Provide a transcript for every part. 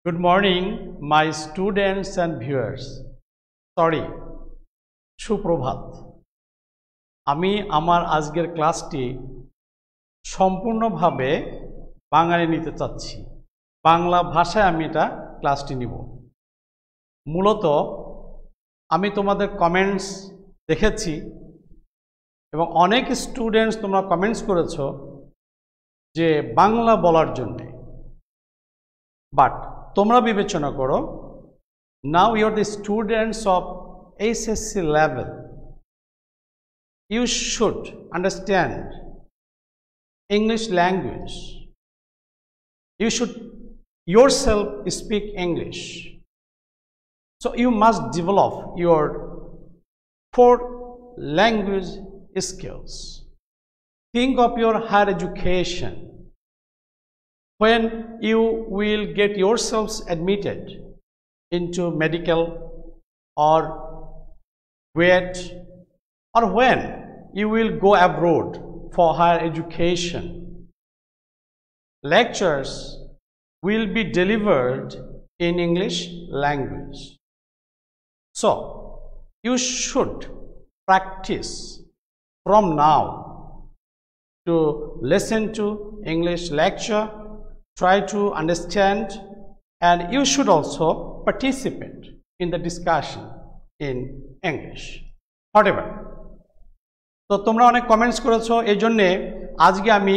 Good morning, my students and viewers. Sorry, সুপ্রভাত। আমি আমার আজকের ক্লাসটি সম্পূর্ণভাবে বাংলায় নিতে চাচ্ছি। বাংলা ভাষায় আমি এটা ক্লাসটি নিব। মূলত আমি তোমাদের কমেন্টস দেখেছি এবং অনেক স্টুডেন্টস তোমরা কমেন্টস করেছো যে বাংলা বলার জন্য। বাট তোমরা বিবেচনা করো, now you are the students of SSC level. You should understand English language. You should yourself speak English. So you must develop your 4 language skills. Think of your higher education. When you will get yourselves admitted into medical or BEd, or when you will go abroad for higher education, lectures will be delivered in English language. So you should practice from now to listen to English lecture, try to understand, and you should also participate in the discussion in English. Whatever. তো তোমরা অনেক comments করেছো, এই জন্যে আজকে আমি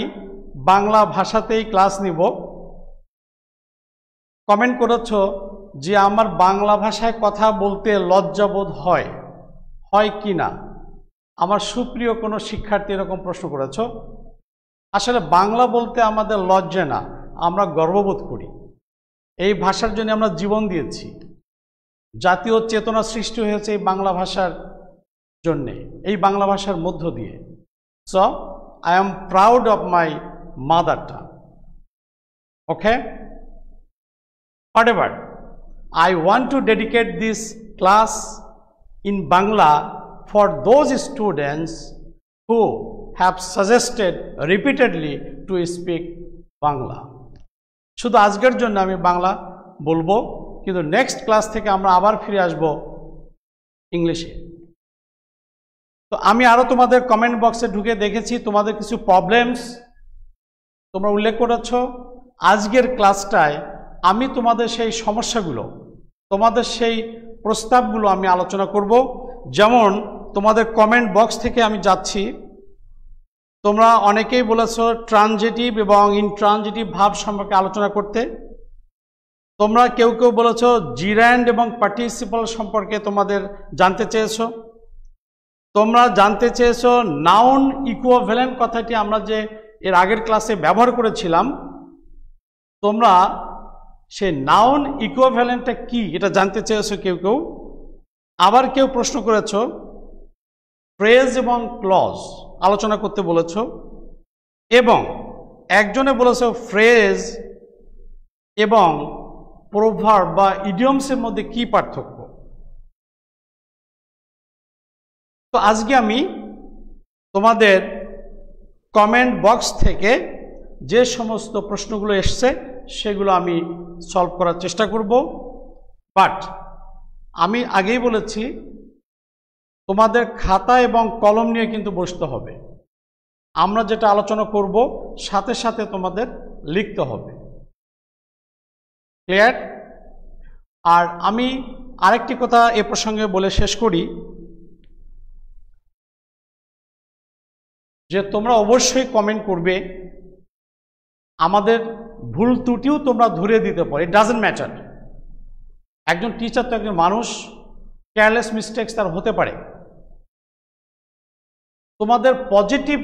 বাংলা ভাষাতেই class নিব। কমেন্ট করেছো যে আমার বাংলা ভাষায় কথা বলতে লজ্জাবোধ হয় কি না। আমার সুপ্রিয় কোনো শিক্ষার্থী এরকম প্রশ্ন করেছো। আসলে বাংলা বলতে আমাদের লজ্জা না, আমরা গর্ববোধ করি। এই ভাষার জন্য আমরা জীবন দিয়েছি। জাতীয় চেতনা সৃষ্টি হয়েছে এই বাংলা ভাষার জন্যে, এই বাংলা ভাষার মধ্য দিয়ে। So I am proud of my mother tongue. Okay, whatever, I want to dedicate this class in Bangla for those students who have suggested repeatedly to speak Bangla. শুধু আজকের জন্য আমি বাংলা বলবো, কিন্তু নেক্সট ক্লাস থেকে আমরা আবার ফিরে আসব ইংলিশে। তো আমি আরো তোমাদের কমেন্ট বক্সে ঢুকে দেখেছি তোমাদের কিছু প্রবলেমস তোমরা উল্লেখ করেছো। আজকের ক্লাসটায় আমি তোমাদের সেই সমস্যাগুলো, তোমাদের সেই প্রস্তাবগুলো আমি আলোচনা করব। যেমন তোমাদের কমেন্ট বক্স থেকে আমি যাচ্ছি, তোমরা অনেকেই বলেছো ট্রানজিটিভ এবং ইনট্রানজিটিভ ভাব সম্পর্কে আলোচনা করতে। তোমরা কেউ বলেছো জিরান্ড এবং পার্টিসিপল সম্পর্কে তোমাদের জানতে চেয়েছো। তোমরা জানতে চেয়েছো নাউন ইকুইভ্যালেন্ট কথাটি আমরা যে এর আগের ক্লাসে ব্যবহার করেছিলাম, তোমরা সে নাউন ইকুইভ্যালেন্টটা কি এটা জানতে চেয়েছো কেউ। আবার কেউ প্রশ্ন করেছো ফ্রেজ এবং ক্লজ আলোচনা করতে বলেছো, এবং একজনে বলেছো ফ্রেজ এবং প্রভার্ব বা ইডিয়মসের মধ্যে কি পার্থক্য। তো আজকে আমি তোমাদের কমেন্ট বক্স থেকে যে সমস্ত প্রশ্নগুলো এসছে সেগুলো আমি সলভ করার চেষ্টা করব। বাট আমি আগেই বলেছি তোমাদের খাতা এবং কলম নিয়ে কিন্তু বসতে হবে। আমরা যেটা আলোচনা করব সাথে সাথে তোমাদের লিখতে হবে। ক্লিয়ার? আর আমি আরেকটি কথা এ প্রসঙ্গে বলে শেষ করি যে তোমরা অবশ্যই কমেন্ট করবে। আমাদের ভুল ত্রুটিও তোমরা ধরিয়ে দিতে পারো, ইট ডাজন্ট ম্যাটার। একজন টিচার তো একজন মানুষ, কেয়ারলেস মিস্টেকস তার হতে পারে। তোমাদের পজিটিভ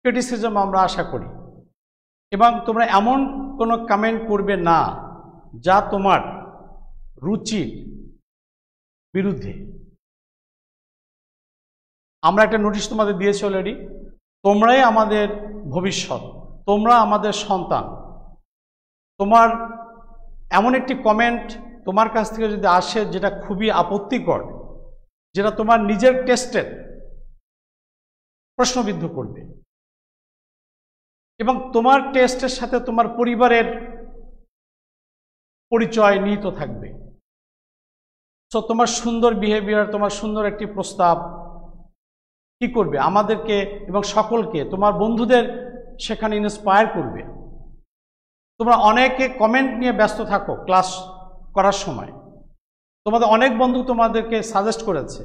ক্রিটিসিজম আমরা আশা করি, এবং তোমরা এমন কোনো কমেন্ট করবে না যা তোমার রুচির বিরুদ্ধে। আমরা একটা নোটিশ তোমাদের দিয়েছি অলরেডি, তোমরাই আমাদের ভবিষ্যৎ, তোমরা আমাদের সন্তান। তোমার এমন একটি কমেন্ট তোমার কাছ থেকে যদি আসে যেটা খুবই আপত্তিকর, যেটা তোমার নিজের টেস্টের প্রশ্নবিদ্ধ করবে, এবং তোমার টেস্টের সাথে তোমার পরিবারের পরিচয় নিহিত থাকবে। সো তোমার সুন্দর বিহেভিয়ার, তোমার সুন্দর একটি প্রস্তাব কি করবে আমাদেরকে এবং সকলকে, তোমার বন্ধুদের সেখানে ইন্সপায়ার করবে। তোমরা অনেকে কমেন্ট নিয়ে ব্যস্ত থাকো ক্লাস করার সময়। তোমাদের অনেক বন্ধু তোমাদেরকে সাজেস্ট করেছে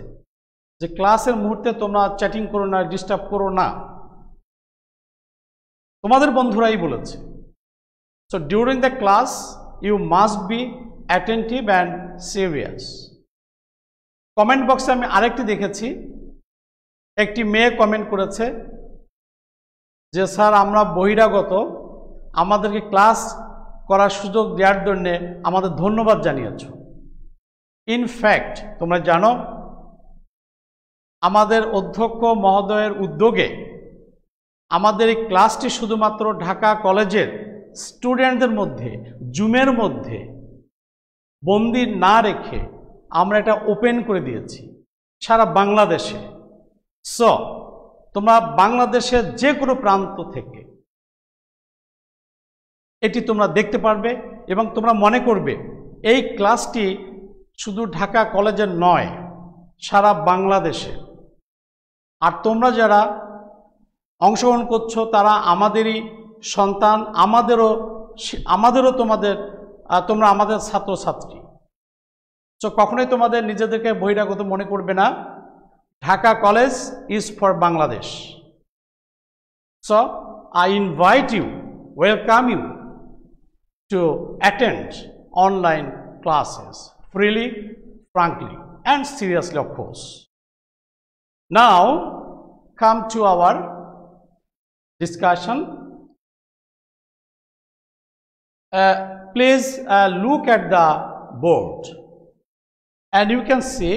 যে ক্লাসের মুহূর্তে তোমরা চ্যাটিং করো না, ডিস্টার্ব করো না, তোমাদের বন্ধুরাই বলেছে। So during the class you must be attentive and serious. Comment বক্সে আমি আরেকটি দেখেছি, একটি মেয়ে কমেন্ট করেছে যে স্যার আমরা বহিরাগত, আমাদেরকে ক্লাস করার সুযোগ দেওয়ার জন্যে আমাদের ধন্যবাদ জানিয়েছ। ইনফ্যাক্ট তোমরা জানো আমাদের অধ্যক্ষ মহোদয়ের উদ্যোগে আমাদের এই ক্লাসটি শুধুমাত্র ঢাকা কলেজের স্টুডেন্টদের মধ্যে জুমের মধ্যে বন্দি না রেখে আমরা এটা ওপেন করে দিয়েছি সারা বাংলাদেশে। সো তোমরা বাংলাদেশের যে কোনো প্রান্ত থেকে এটি তোমরা দেখতে পারবে এবং তোমরা মনে করবে এই ক্লাসটি শুধু ঢাকা কলেজের নয়, সারা বাংলাদেশে। আর তোমরা যারা অংশগ্রহণ করছো তারা আমাদেরই সন্তান, আমাদেরও তোমরা আমাদের ছাত্রছাত্রী। সো কখনোই তোমাদের নিজেদেরকে বহিরাগত মনে করবে না। Dhaka college is for Bangladesh. So I invite you, welcome you to attend online classes freely, frankly, and seriously, of course. Now, come to our discussion. Please look at the board, and you can see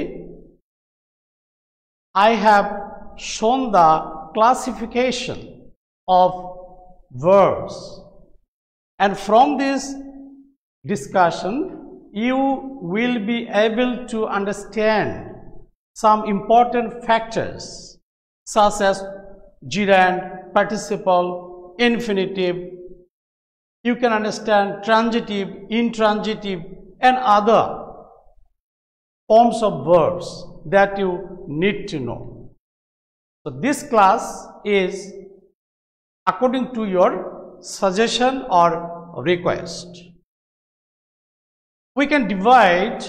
I have shown the classification of verbs. And from this discussion, you will be able to understand some important factors such as gerund, participle, infinitive. You can understand transitive, intransitive, and other forms of verbs that you need to know. So this class is according to your suggestion or request. We can divide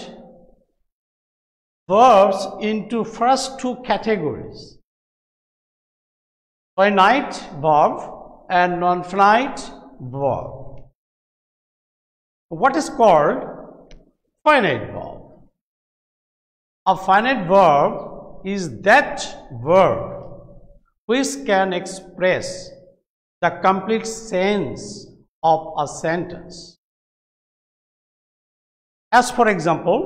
verbs into first two categories: finite verb and non-finite verb. What is called finite verb? A finite verb is that verb which can express the complete sense of a sentence. As for example,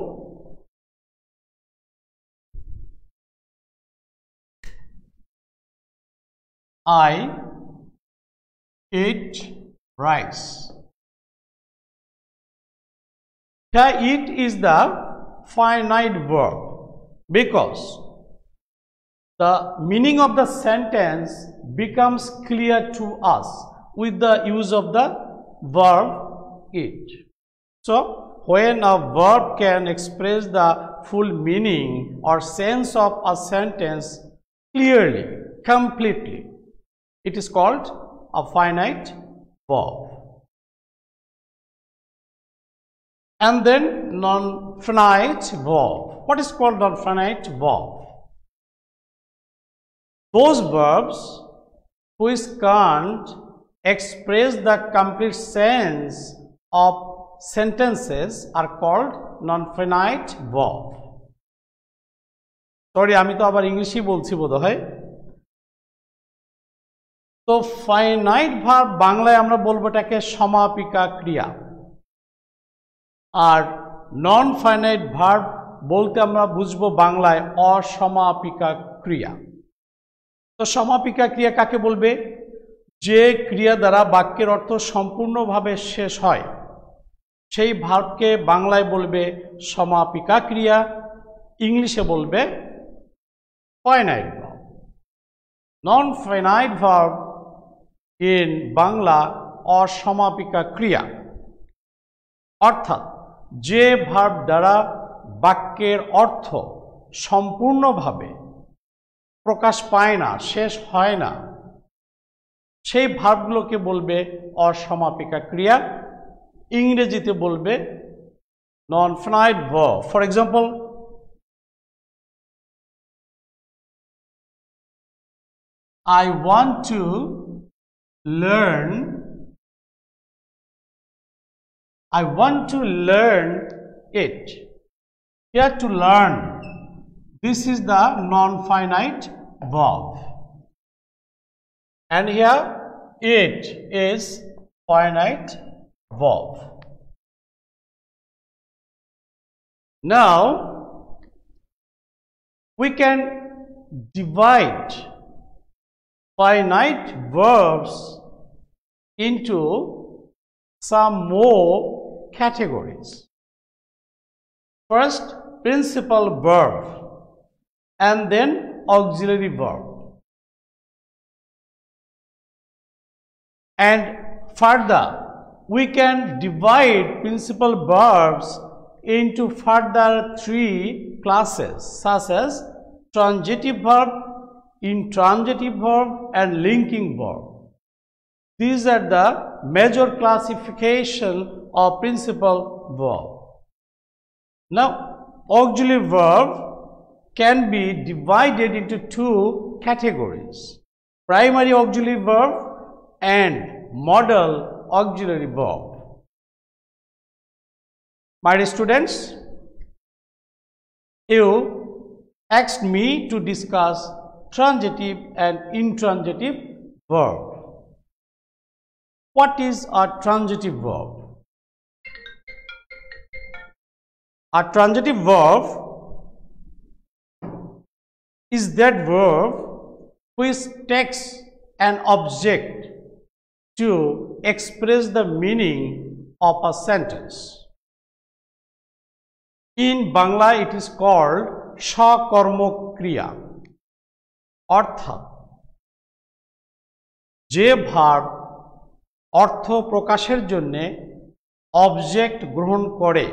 I eat rice. Here eat is the finite verb because the meaning of the sentence becomes clear to us with the use of the verb eat. So, when a verb can express the full meaning or sense of a sentence clearly, completely, it is called a finite verb. And then non-finite verb. What is called non-finite verb? Those verbs which can't express the complete sense of sentences are called non-finite verb. Sorry, আমি তো আবার ইংলিশই বলছি বোধহয়। তো finite verb বাংলায় আমরা বলবো এটাকে সমাপিকা ক্রিয়া, আর নন ফাইনাইট ভার্ব বলতে আমরা বুঝবো বাংলায় অসমাপিকা ক্রিয়া। তো সমাপিকা ক্রিয়া কাকে বলবে? যে ক্রিয়া দ্বারা বাক্যের অর্থ সম্পূর্ণভাবে শেষ হয় সেই ভার্বকে বাংলায় বলবে সমাপিকা ক্রিয়া, ইংলিশে বলবে finite verb. Non finite verb in Bangla অসমাপিকা ক্রিয়া, অর্থাৎ যে ভার্ব দ্বারা বাক্যের অর্থ সম্পূর্ণভাবে প্রকাশ পায় না, শেষ হয় না, সেই ভার্বগুলোকে বলবে অসমাপিকা ক্রিয়া, ইংরেজিতে বলবে নন finite verb. For example, I want to learn it. Here to learn, this is the non-finite verb, and here it is finite verb. Now we can divide finite verbs into some more categories. First, principal verb, and then auxiliary verb. And further, we can divide principal verbs into further 3 classes, such as transitive verb, intransitive verb, and linking verb. These are the major classification of principal verb. Now, auxiliary verb can be divided into 2 categories: primary auxiliary verb and modal auxiliary verb. My dear students, you asked me to discuss transitive and intransitive verb. What is a transitive verb? A transitive verb is that verb which takes an object to express the meaning of a sentence. In Bangla it is called sakarmok kriya. অর্থাৎ যে verb অর্থ প্রকাশের জন্য object গ্রহণ করে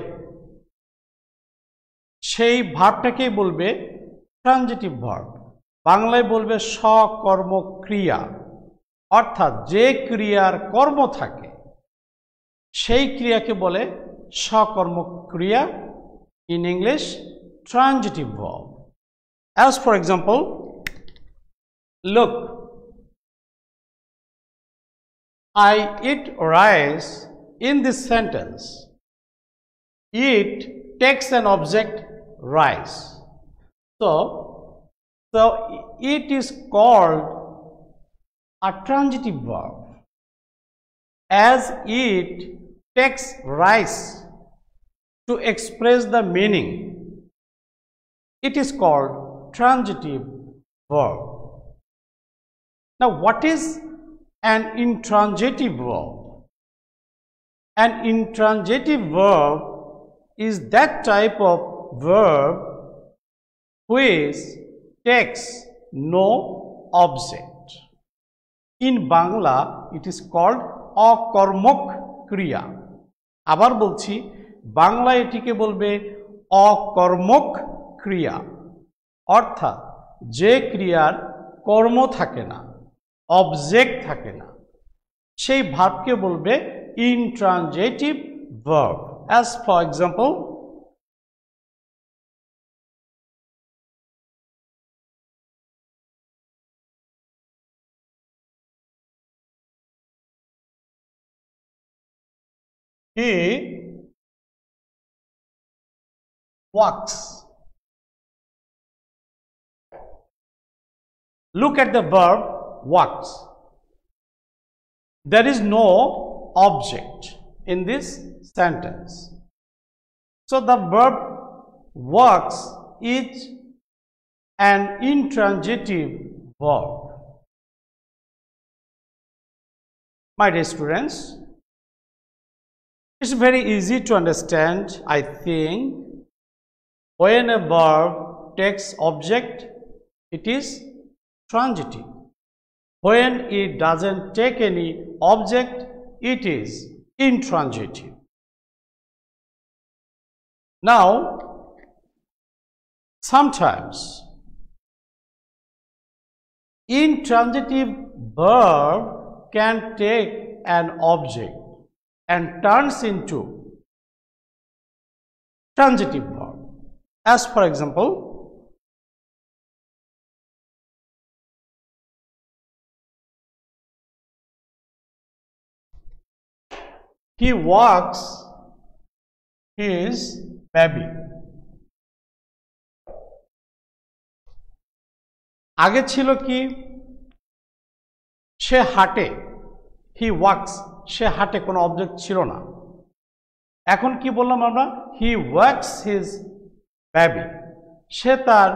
সেই ভার্বটাকেই বলবে transitive verb. বাংলায় বলবে সকর্মক ক্রিয়া, অর্থাৎ যে ক্রিয়ার কর্ম থাকে সেই ক্রিয়াকে বলে সকর্মক ক্রিয়া, in English transitive verb. As for example, look, I eat rice. In this sentence, eat takes an object rice. So it is called a transitive verb. As it takes rice to express the meaning, it is called transitive verb. Now, what is an intransitive verb? An intransitive verb is that type of verb which takes no object. In Bangla, it is called অকর্মক ক্রিয়া। আবার বলছি, বাংলা এটিকে বলবে অকর্মক ক্রিয়া, অর্থাৎ যে ক্রিয়ার কর্ম থাকে না, অবজেক্ট থাকে না, সেই ভার্বকে বলবে intransitive verb. As for example, he walks. Look at the verb walks. There is no object in this sentence. So the verb walks is an intransitive verb. My dear students, it's very easy to understand, I think. When a verb takes object, it is transitive. When it doesn't take any object, it is intransitive. Now, sometimes intransitive verb can take an object and turns into transitive verb. As for example, he walks his baby. আগে ছিল কি সে হাঁটে, হি wax, সে হাঁটে, কোনো object ছিল না। এখন কি বললাম আমরা, হি ওয়াক্স হিজ বেবি, সে তার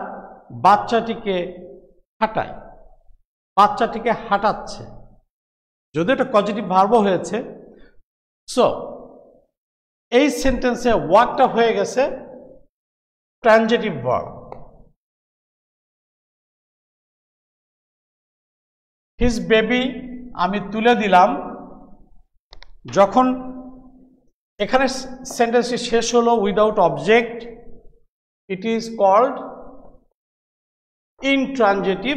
বাচ্চাটিকে হাঁটায়, বাচ্চাটিকে হাঁটাচ্ছে, যদি এটা পজিটিভ ভার্বও হয়েছে। সো এই সেন্টেন্সে ওয়াকটা হয়ে গেছে ট্রানজিটিভ ভার্ব। হিজ বেবি আমি তুলে দিলাম, যখন এখানে সেন্টেন্সটি শেষ হলো without object, it is called intransitive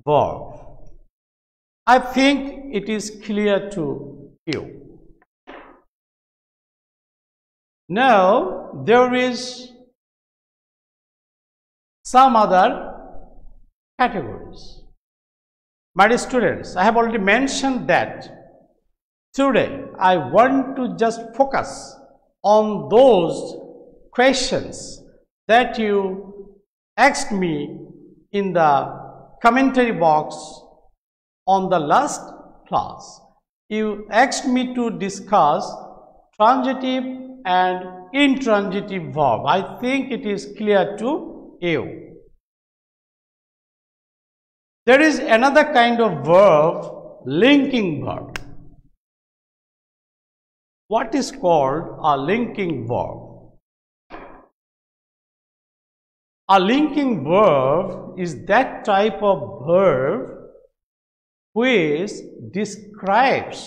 verb. I think it is clear to you. Now there is some other categories. My students, I have already mentioned that today I want to just focus on those questions that you asked me in the commentary box on the last class. You asked me to discuss transitive and intransitive verb. I think it is clear to you. There is another kind of verb, linking verb. What is called a linking verb? A linking verb is that type of verb which describes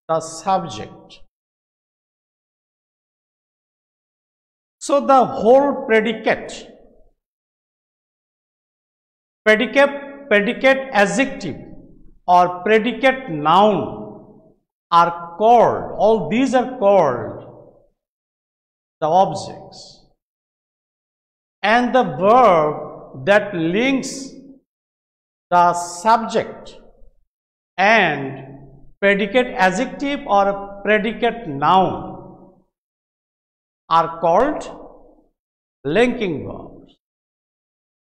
the subject. So the whole predicate adjective or predicate noun are called, all these are called the objects, and the verb that links the subject and predicate adjective or predicate noun are called linking verbs.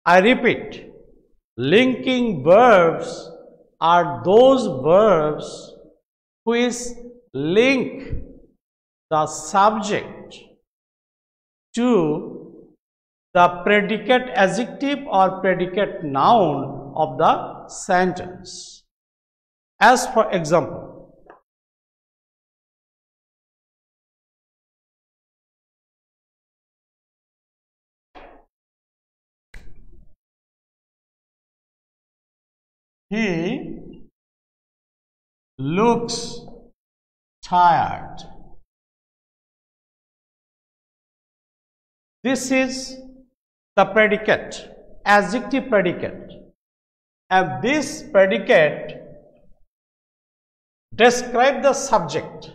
I repeat, linking verbs are those verbs which link the subject to the predicate adjective or predicate noun of the sentence. As for example, he looks tired. This is the predicate, adjective predicate, and this predicate describes the subject.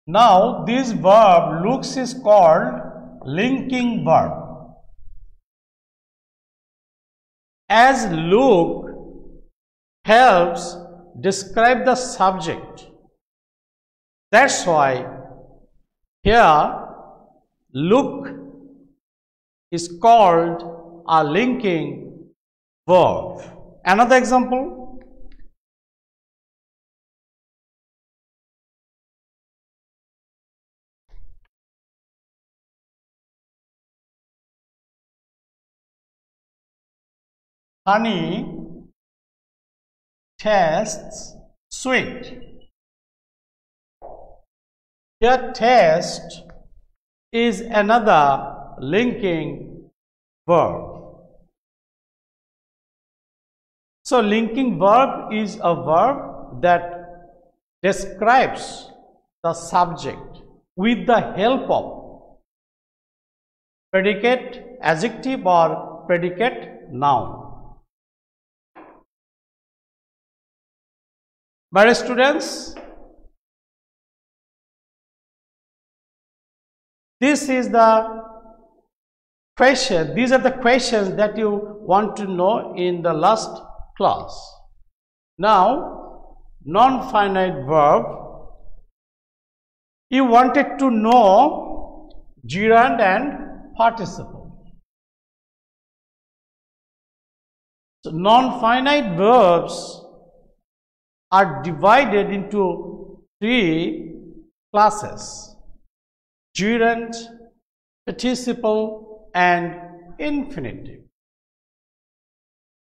Now this verb looks is called linking verb. As look helps describe the subject, that's why here look is called a linking verb. Another example, honey tastes sweet. Here taste is another linking verb. So linking verb is a verb that describes the subject with the help of predicate adjective or predicate noun. My students, this is the question. These are the questions that you want to know in the last class. Now, non-finite verb. You wanted to know gerund and participle. So, non-finite verbs are divided into three classes: gerund, participle, and infinitive.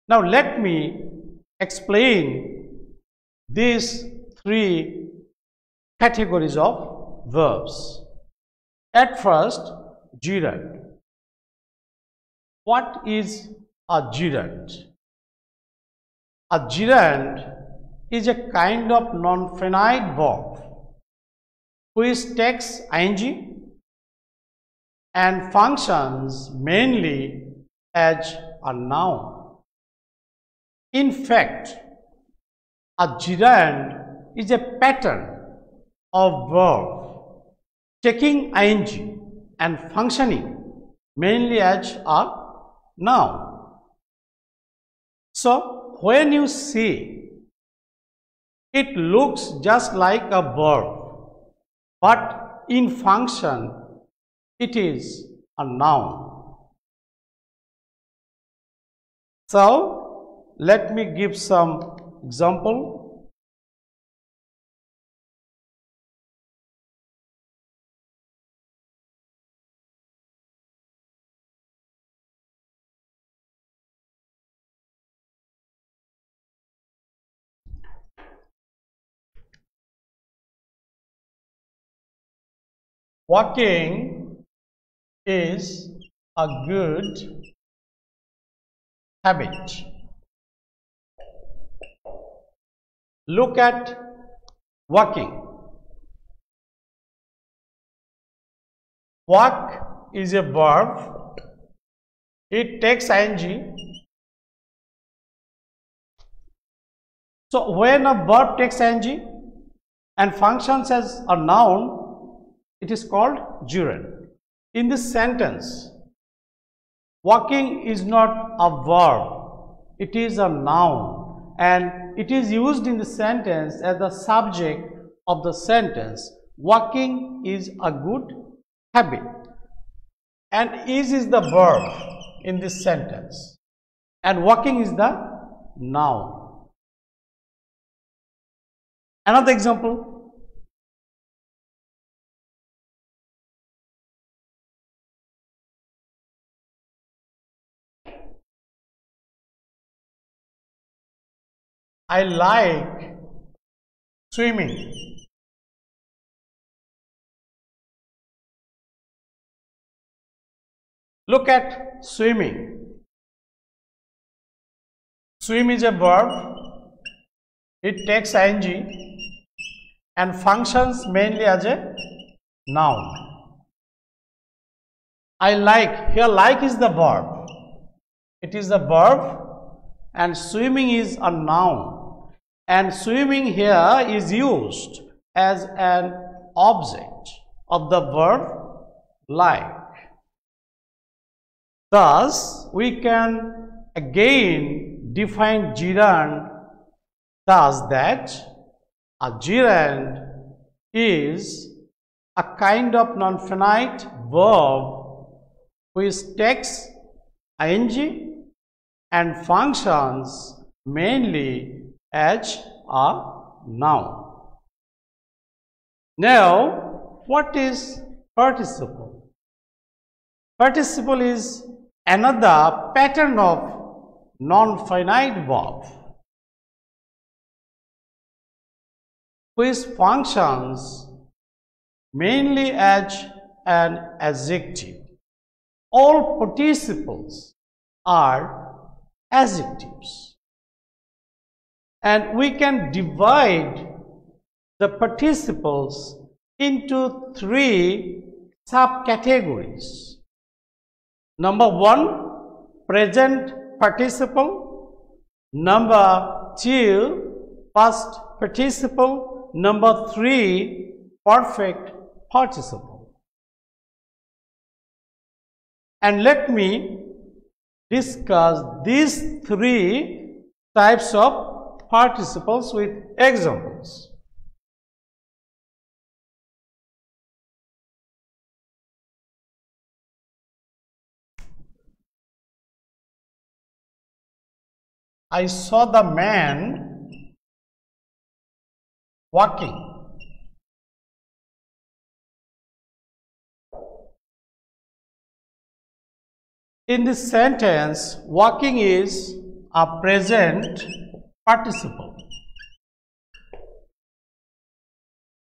Now, let me explain these three categories of verbs. At first, gerund. What is a gerund? A gerund is a kind of non-finite verb which takes ing and functions mainly as a noun. In fact, a gerund is a pattern of verb taking ing and functioning mainly as a noun. So, when you see, it looks just like a verb, but in function, it is a noun. So, let me give some example. Walking is a good habit. Look at walking. Walk is a verb. It takes ing. So, when a verb takes ing and functions as a noun, it is called gerund. In this sentence, walking is not a verb, it is a noun, and it is used in the sentence as the subject of the sentence. Walking is a good habit, and is the verb in this sentence, and walking is the noun. Another example. I like swimming. Look at swimming. Swim is a verb. It takes ing and functions mainly as a noun. I like, here like is the verb. It is a verb and swimming is a noun, and swimming here is used as an object of the verb like. Thus, we can again define gerund thus that a gerund is a kind of non-finite verb which takes ing and functions mainly as a noun. Now, what is participle? Participle is another pattern of non-finite verb which functions mainly as an adjective. All participles are adjectives, and we can divide the participles into three subcategories. Number one, present participle. Number two, past participle. Number three, perfect participle. And let me discuss these three types of participles with examples. I saw the man walking. In this sentence, walking is a present participle.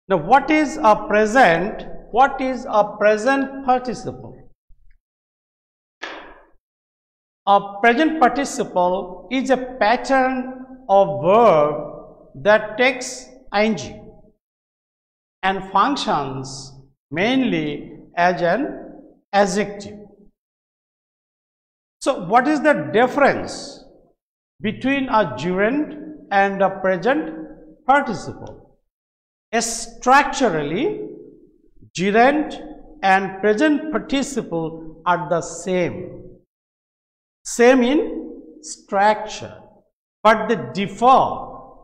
Now, what is a present? What is a present participle? A present participle is a pattern of verb that takes ing and functions mainly as an adjective. So, what is the difference between a gerund and a present participle? Structurally, gerund and present participle are the same in structure, but they differ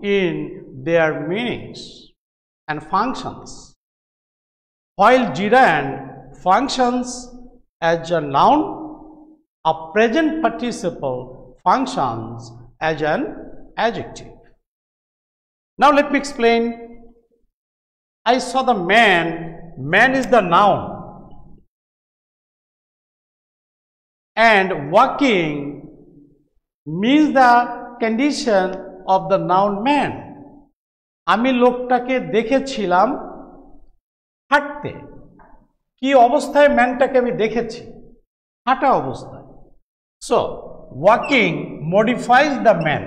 in their meanings and functions. While gerund functions as a noun, a present participle functions as an adjective. Now let me explain. I saw the man. Man is the noun. And walking means the condition of the noun man. আমি লোকটাকে দেখেছিলাম হাঁটতে। কি অবস্থায় ম্যানটাকে আমি দেখেছি? হাঁটা অবস্থায়। So, walking modifies the man.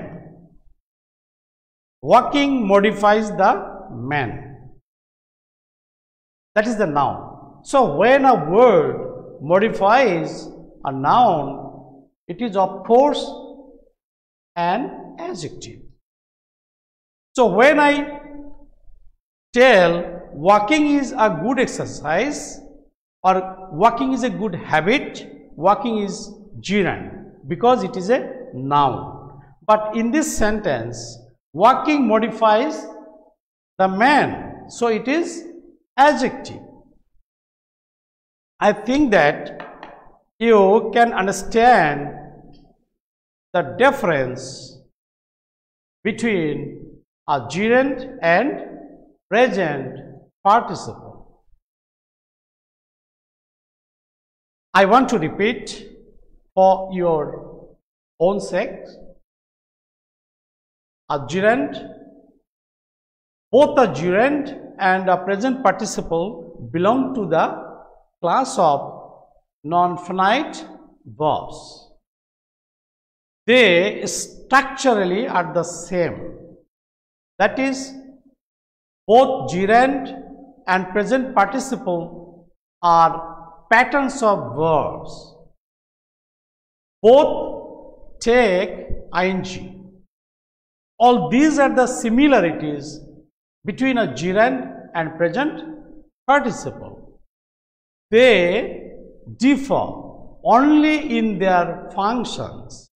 Walking modifies the man. That is the noun. So, when a word modifies a noun, it is of course an adjective. So, when I tell walking is a good exercise or walking is a good habit, walking is gerund because it is a noun. But in this sentence, walking modifies the man, so it is adjective. I think that you can understand the difference between a gerund and present participle. I want to repeat for your own sake. A gerund, both a gerund and a present participle belong to the class of non-finite verbs. They structurally are the same. That is, both gerund and present participle are patterns of verbs. Both take ing. All these are the similarities between a gerund and present participle. They differ only in their functions.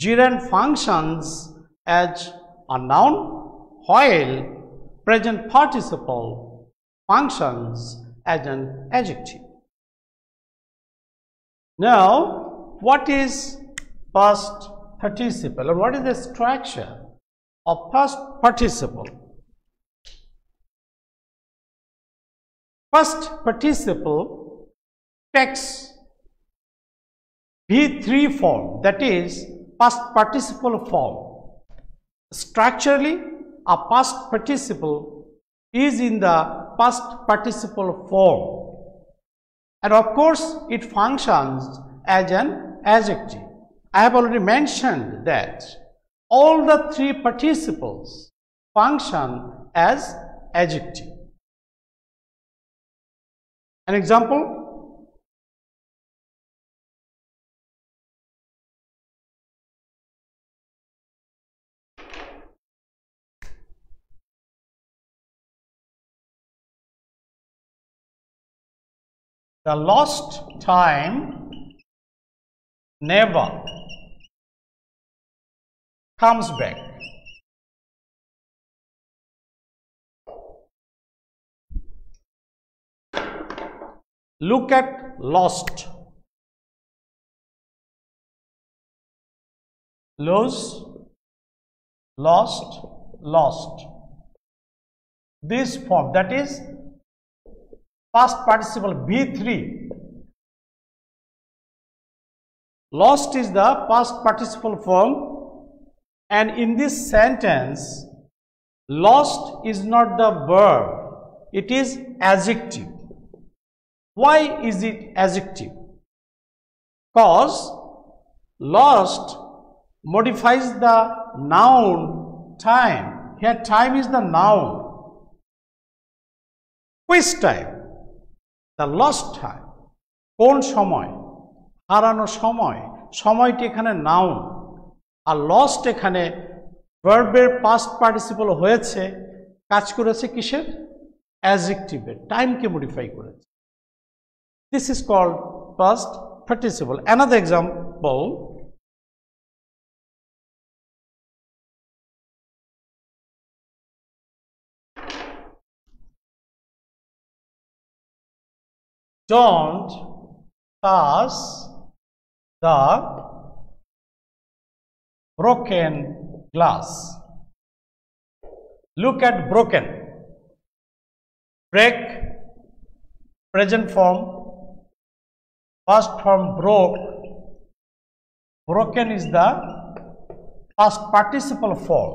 Gerund functions as a noun, while present participle functions as an adjective. Now, what is past participle, or what is the structure of past participle? Past participle takes V3 form, that is past participle form. Structurally, a past participle is in the past participle form, and of course it functions as an adjective. I have already mentioned that all the three participles function as adjective. An example? The lost time never comes back. Look at lost. Lose, lost, lost. This form, that is past participle B3. Lost is the past participle form, and in this sentence, lost is not the verb, it is adjective. Why is it adjective? Because lost modifies the noun time. Here time is the noun. Which time? The lost time. কোন সময়? হারানো সময়। সময়টি এখানে noun, আর lost এখানে ভার্বের past participle হয়েছে, কাজ করেছে কিসের? অ্যাডজেক্টিভের, টাইমকে মডিফাই করেছে। This is called past participle. Another example, don't touch the broken glass. Look at broken. Break, present form. Past form broke. Broken is the past participle form.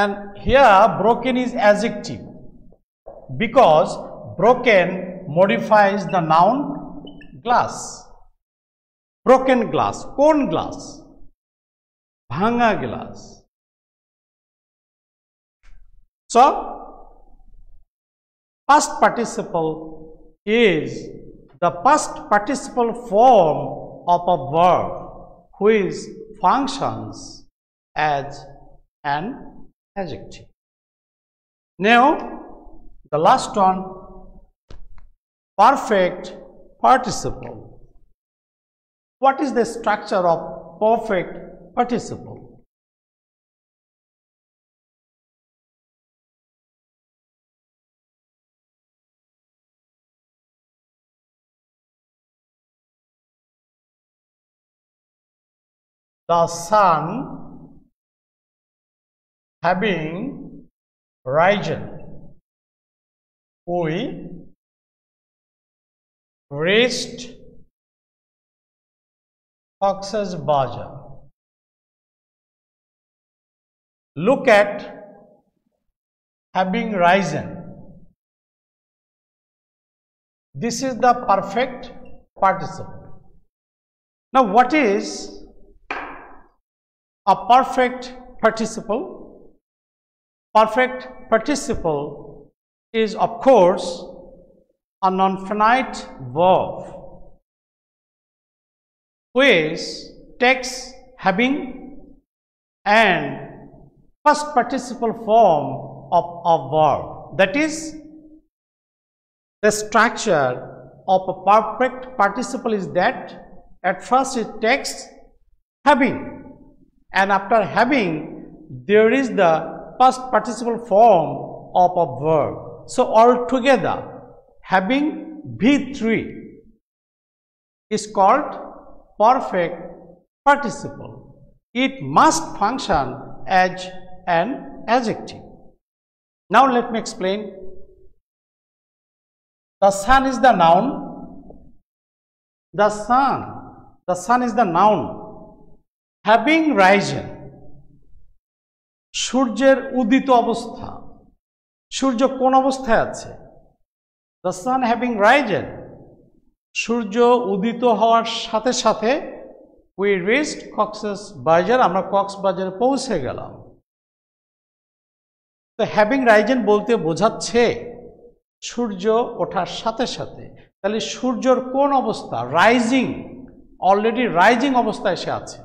And here broken is adjective because broken modifies the noun glass. Broken glass. কোন glass? ভাঙা glass. So, past participle is the past participle form of a verb which functions as an adjective. Now, the last one, perfect participle. What is the structure of perfect participle? The sun having risen, we reached Cox's Bazar. Look at having risen. This is the perfect participle. Now, what is a perfect participle? Perfect participle is, of course, a non-finite verb which takes having and first participle form of a verb. That is, the structure of a perfect participle is that at first it takes having, and after having there is the past participle form of a verb. So altogether having V3 is called perfect participle. It must function as an adjective. Now let me explain. The sun is the noun. The sun is the noun. Having risen, সূর্যের উদিত অবস্থা। সূর্য কোন অবস্থায় আছে? The sun having risen, সূর্য উদিত হওয়ার সাথে সাথে we reached Cox's Bazar, আমরা কক্সবাজারে পৌঁছে গেলাম। তো having risen বলতে বোঝাচ্ছে সূর্য ওঠার সাথে সাথে, তাহলে সূর্যর কোন অবস্থা? রাইজিং, অলরেডি রাইজিং অবস্থায় সে আছে।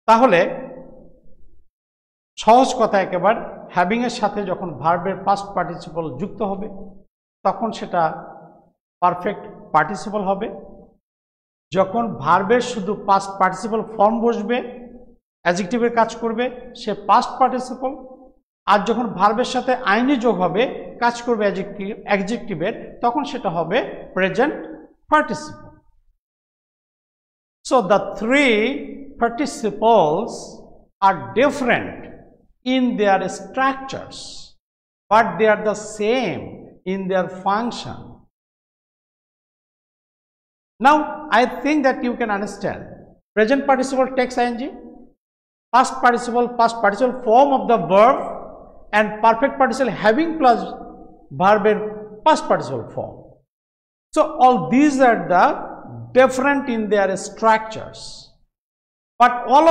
তাহলে সহজ কথা একেবারে, হ্যাভিং এর সাথে যখন ভার্বের পাস্ট পার্টিসিপল যুক্ত হবে তখন সেটা পারফেক্ট পার্টিসিপল হবে। যখন ভার্বের শুধু পাস্ট পার্টিসিপল ফর্ম বসবে, অ্যাডজেক্টিভের কাজ করবে, সে পাস্ট পার্টিসিপল। আর যখন ভার্বের সাথে আইনি যোগ হবে, কাজ করবে অ্যাডজেক্টিভের, তখন সেটা হবে present participle. So the three participles are different in their structures, but they are the same in their function. Now, I think that you can understand. Present participle takes ing, past participle form of the verb, and perfect participle having plus verb in past participle form. So, all these are the different in their structures. But all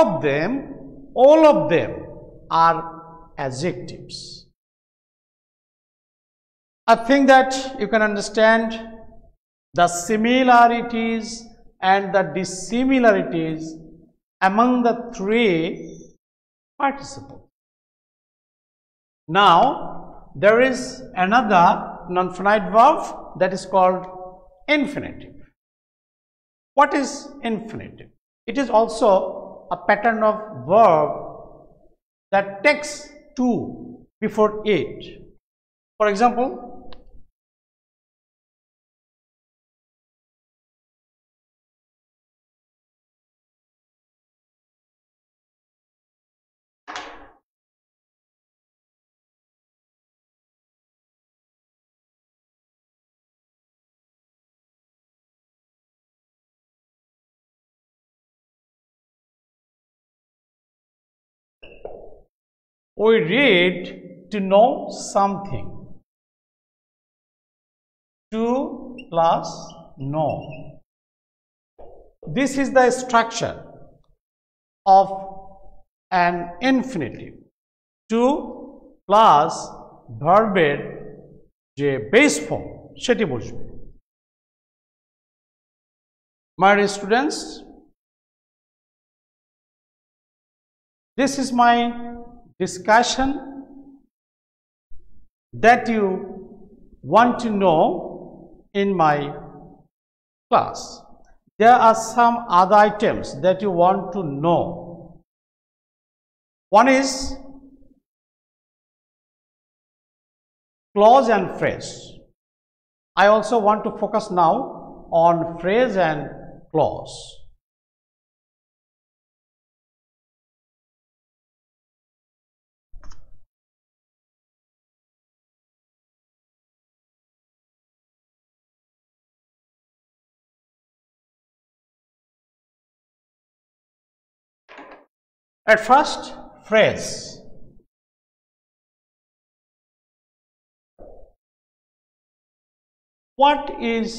of them are adjectives. I think that you can understand the similarities and the dissimilarities among the three participles. Now, there is another non-finite verb that is called infinitive. What is infinitive? It is also a pattern of verb that takes to before it. For example, we read to know something. To plus know. This is the structure of an infinitive. To plus ভার্বের যে base form সেটি বসবে। My dear students, this is my discussion that you want to know in my class. There are some other items that you want to know. One is clause and phrase. I also want to focus now on phrase and clause. At first, phrase. What is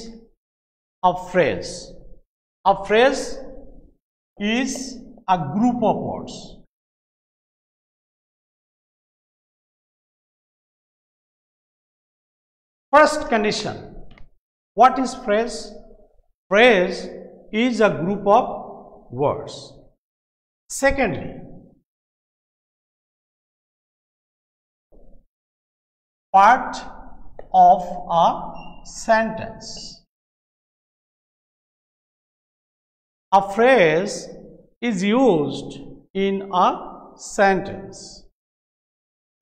a phrase? A phrase is a group of words. First condition, what is phrase? Phrase is a group of words. Secondly, part of a sentence. A phrase is used in a sentence.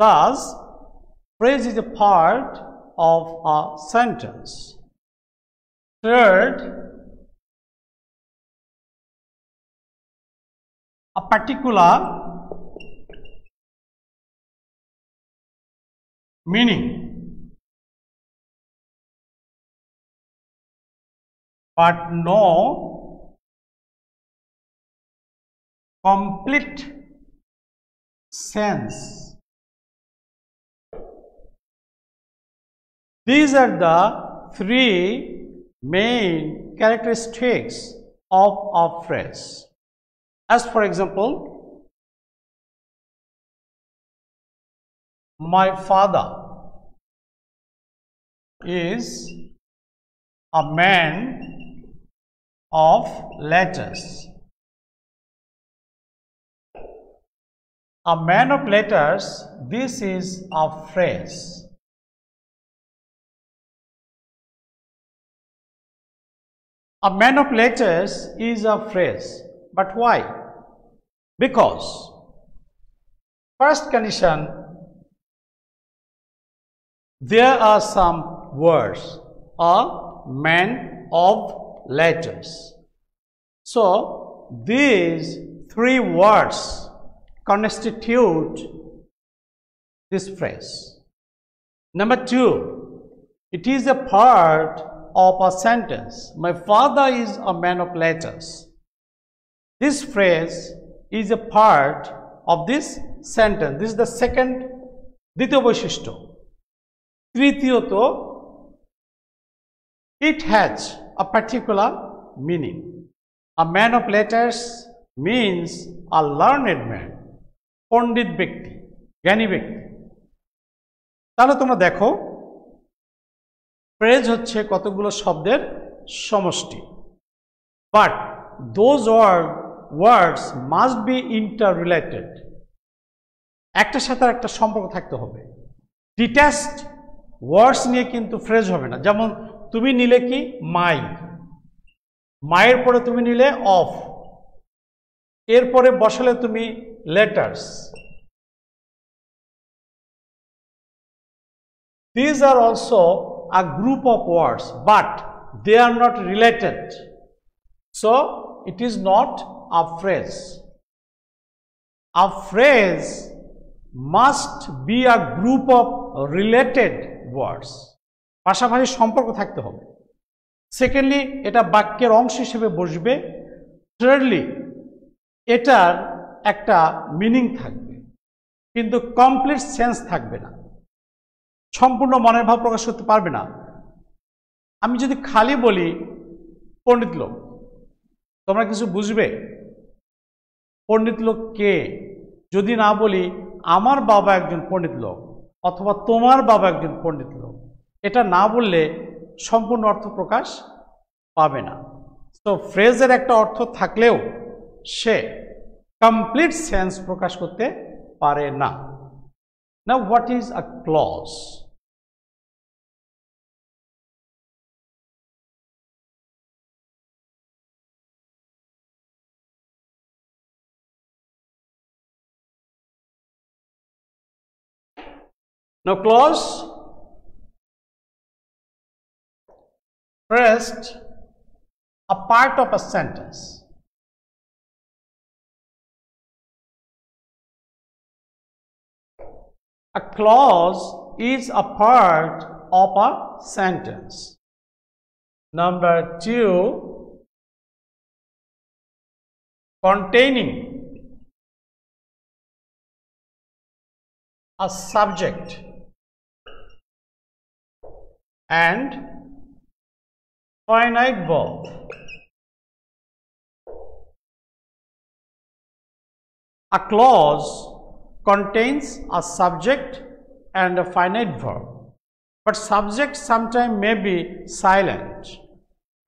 Thus, phrase is a part of a sentence. Third, a particular meaning, but no complete sense. These are the three main characteristics of a phrase. As for example, My father is a man of letters. A man of letters, this is a phrase. A man of letters is a phrase, but why? Because first condition, there are some words, a man of letters. So these three words constitute this phrase. Number two, it is a part of a sentence. My father is a man of letters. This phrase is a part of this sentence. This is the second, দ্বিতীয় বৈশিষ্ট্য। তৃতীয়ত, it has a particular meaning. A man of letters means a learned man, পণ্ডিত ব্যক্তি, জ্ঞানী ব্যক্তি। তাহলে তোমরা দেখো, phrase হচ্ছে কতগুলো শব্দের সমষ্টি, but those words must be interrelated. একটার সাথে একটা সম্পর্ক থাকতে হবে। ডিট্যাচড ওয়ার্ডস নিয়ে কিন্তু ফ্রেজ হবে না। যেমন তুমি নিলে কি মাই, মায়ের পরে তুমি নিলে অফ, এরপরে বসালে তুমি letters. These are also a group of words, but they are not related. So it is not a phrase. A phrase must be a group of related words. পাশাপাশি সম্পর্ক থাকতে হবে। সেকেন্ডলি, এটা বাক্যের অংশ হিসেবে বসবে। থার্ডলি, এটার একটা মিনিং থাকবে, কিন্তু কমপ্লিট সেন্স থাকবে না, সম্পূর্ণ মনের ভাব প্রকাশ করতে পারবে না। আমি যদি খালি বলি পণ্ডিত লোক, তোমরা কিছু বুঝবে? পণ্ডিত লোক কে? যদি না বলি আমার বাবা একজন পণ্ডিত লোক অথবা তোমার বাবা একজন পণ্ডিত লোক, এটা না বললে সম্পূর্ণ অর্থ প্রকাশ পাবে না। তো ফ্রেজের একটা অর্থ থাকলেও সে কমপ্লিট সেন্স প্রকাশ করতে পারে না। Now what is a clause? Now clause, first, a part of a sentence. A clause is a part of a sentence. Number two, containing a subject and finite verb. A clause contains a subject and a finite verb, but subject sometimes may be silent,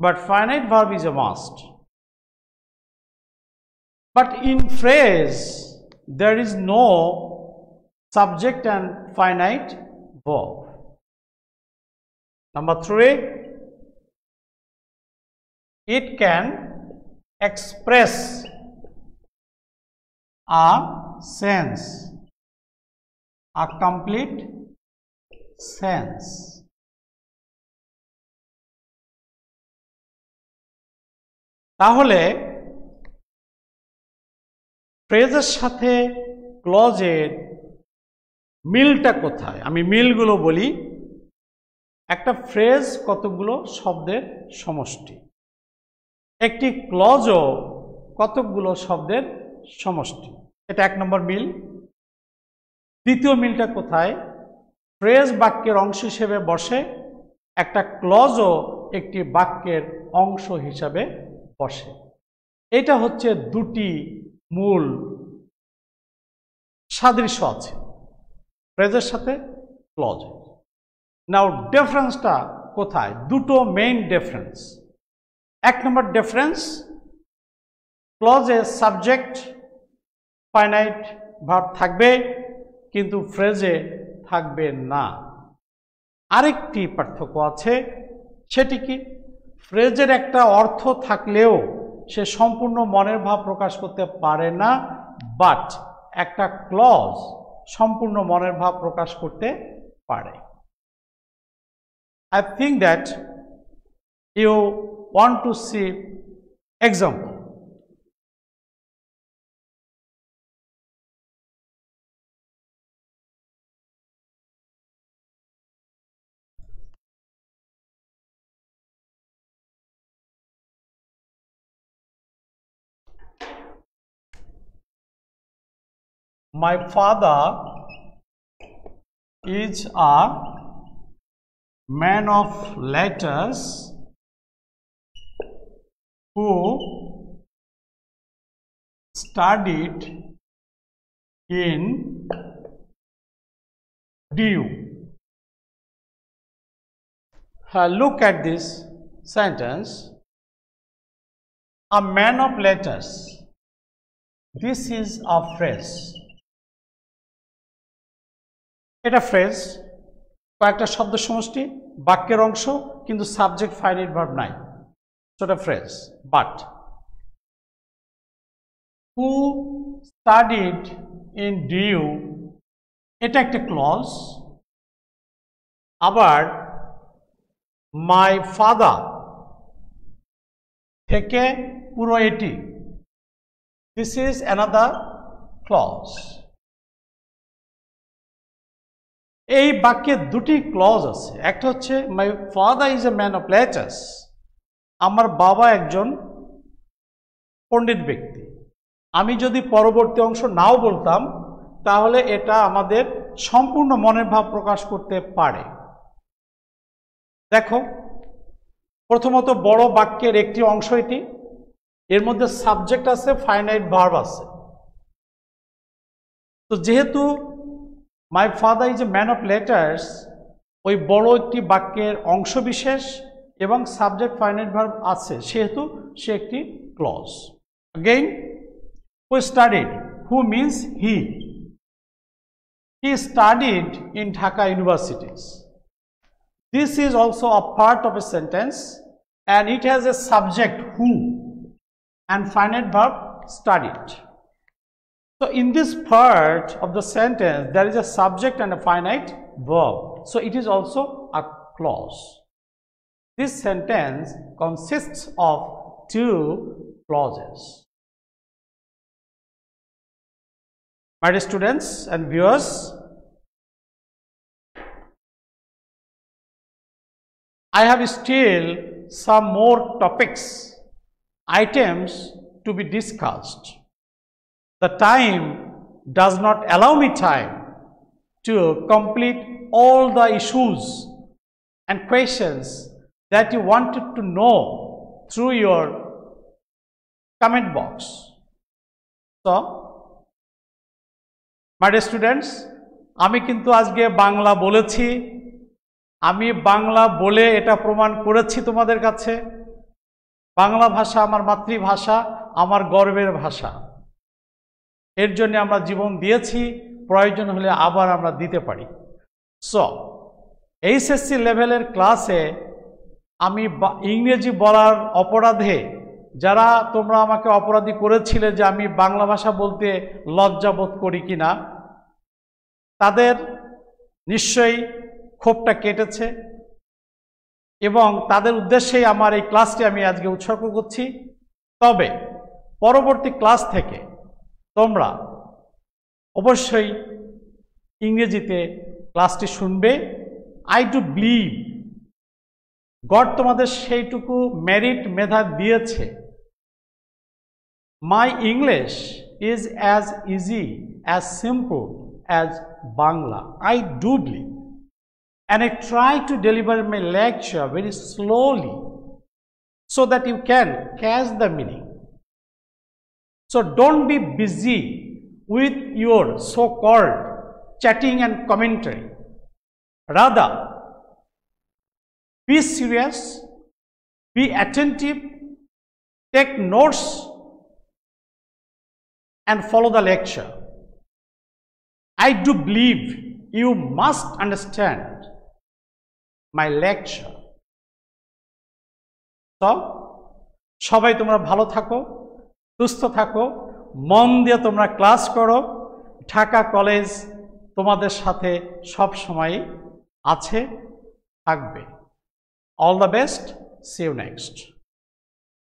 but finite verb is a must. But in phrase there is no subject and finite verb. Number three, it can express a sense, a complete sense. তাহলে ফ্রেজের সাথে ক্লজের মিলটা কোথায়? আমি মিলগুলো বলি। একটা phrase কতগুলো শব্দের সমষ্টি, একটি ক্লজও কতগুলো শব্দের সমষ্টি। এটা এক নম্বর মিল। দ্বিতীয় মিলটা কোথায়? ফ্রেজ বাক্যের অংশ হিসেবে বসে, একটা ক্লজও একটি বাক্যের অংশ হিসাবে বসে। এটা হচ্ছে দুটি মূল সাদৃশ্য আছে। ফ্রেজের সাথে ক্লজ। নাও ডিফারেন্সটা কোথায়? দুটো মেইন ডিফারেন্স। এক নম্বর ডিফারেন্স, ক্লজে সাবজেক্ট ফাইনাইট ভার্ব থাকবে কিন্তু ফ্রেজে থাকবে না। আরেকটি পার্থক্য আছে, সেটি কি? ফ্রেজের একটা অর্থ থাকলেও সে সম্পূর্ণ মনের ভাব প্রকাশ করতে পারে না, বাট একটা ক্লজ সম্পূর্ণ মনের ভাব প্রকাশ করতে পারে। I think that you want to see example. My father is a man of letters who studied in DU. Look at this sentence. A man of letters. This is a phrase. এটা phrase, কয়েকটা শব্দ সমষ্টি, বাক্যের অংশ, কিন্তু subject finite verb নাই, সেটা ফ্রেজ। But who studied in DU, এটা একটা ক্লজ। আবার মাই ফাদার থেকে পুরো এটি, দিস ইজ অ্যানাদার ক্লজ। এই বাক্যে দুটি ক্লজ আছে। একটা হচ্ছে my father is a man of letters, আমার বাবা একজন পণ্ডিত ব্যক্তি। আমি যদি পরবর্তী অংশ নাও বলতাম তাহলে এটা আমাদের সম্পূর্ণ মনের ভাব প্রকাশ করতে পারে। দেখো, প্রথমত বড় বাক্যের একটি অংশ এটি, এর মধ্যে সাবজেক্ট আছে, ফাইনাইট ভার্ব আছে। তো যেহেতু my father is a man of letters, ওই বড় একটি বাক্যের অংশ বিশেষ এবং সাবজেক্ট ফাইনাইট ভার্ব আছে, সেহেতু সে একটি clause. Again, who studied, who means he. He studied in Dhaka universities. This is also a part of a sentence and it has a subject who and finite verb studied. So in this part of the sentence there is a subject and a finite verb, so it is also a clause. This sentence consists of two clauses. My dear students and viewers, I have still some more topics, items to be discussed. The time does not allow me time to complete all the issues and questions that you wanted to know through your comment box. So, my dear students, আমি কিন্তু আজকে বাংলা বলেছি, আমি বাংলা বলে এটা প্রমাণ করেছি তোমাদের কাছে। বাংলা ভাষা আমার মাতৃভাষা, আমার গর্বের ভাষা। এর জন্য আমরা জীবন দিয়েছি, প্রয়োজন হলে আবার আমরা দিতে পারি। সো এইচএসসি লেভেলের ক্লাসে আমি ইংরেজি বলার অপরাধে, যারা তোমরা আমাকে অপরাধী করেছিলে যে আমি বাংলা ভাষা বলতে লজ্জা বোধ করি কিনা, তাদের নিশ্চয়ই ক্ষোভটা কেটেছে এবং তাদের উদ্দেশ্যেই আমার এই ক্লাসটি আমি আজকে উৎসর্গ করছি। তবে পরবর্তী ক্লাস থেকে তোমরা অবশ্যই ইংরেজিতে ক্লাসটি শুনবে। আই ডু বিলিভ গড তোমাদের সেইটুকু মেরিট মেধা দিয়েছে। My English is as easy as simple as Bangla, I do believe, and I try to deliver my lecture very slowly so that you can catch the meaning. So don't be busy with your so-called chatting and commentary. Rather, be serious, be attentive, take notes, and follow the lecture. I do believe you must understand my lecture. So, সবাই তোমরা ভালো থাকো, সুস্থ থাকো, মন দিয়ে তোমরা class করো। ঢাকা কলেজ তোমাদের সাথে সব সময় আছে, থাকবে। All the best. See you next.